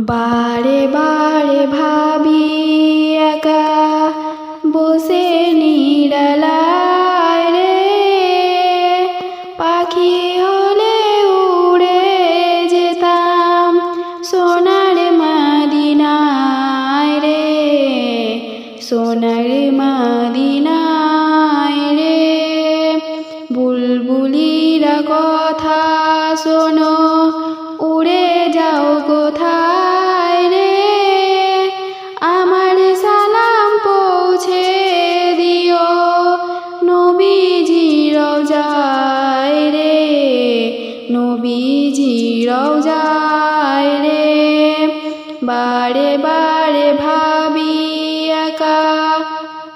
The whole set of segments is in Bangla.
বারে বারে ভাবি একা বসে নিরালায় রে, পাখি হলে উড়ে যেতাম সোনার মদিনায় রে, সোনার মদিনায় রে। বুলবুলিরা কথা শোনো, উড়ে যাও কোথায় রে, আমার সালাম পৌঁছে দিও নবীজি রওজায় রে, নবীজি রওজায় রে। বারে বারে ভাবি একা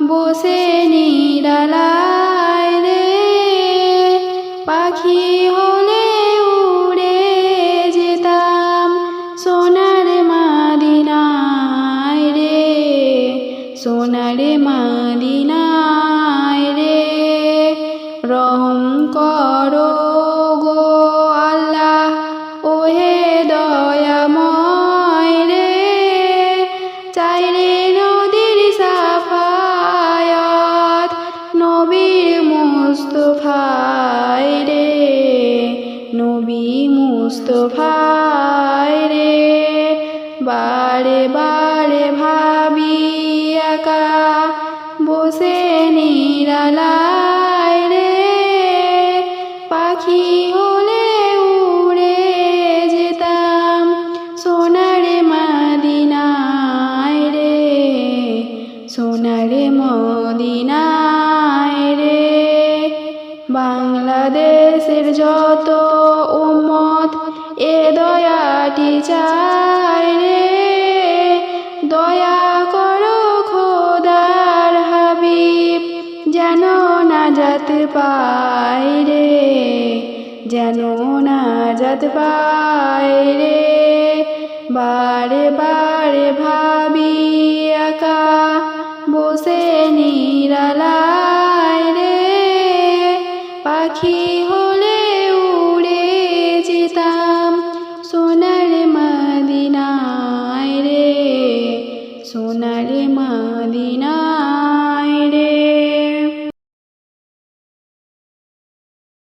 বসে নিরালায় রে, পাখি হলে উড়ে যেতাম সোনার মদিনায় রে, সোনার মদিনায় রে। রহম করো গো আল্লাহ ওহে দয়াময় রে, চাইলে নদীর সাফায়াত নবীর মুস্তফায় রে, নবী মুস্তফায় রে। বারে বারে ভাবি একা বসে নিরালায় রে, পাখি হলে উড়ে যেতাম সোনার মদিনায় রে, সোনার মদিনায় রে। বাংলাদেশের যত উম্মত এ দয়াটি চায় রে, দয়া করো খোদার হাবিব যেন নাজাত পায় রে, যেন নাজাত পায় রে। বারে বারে ভাবি একা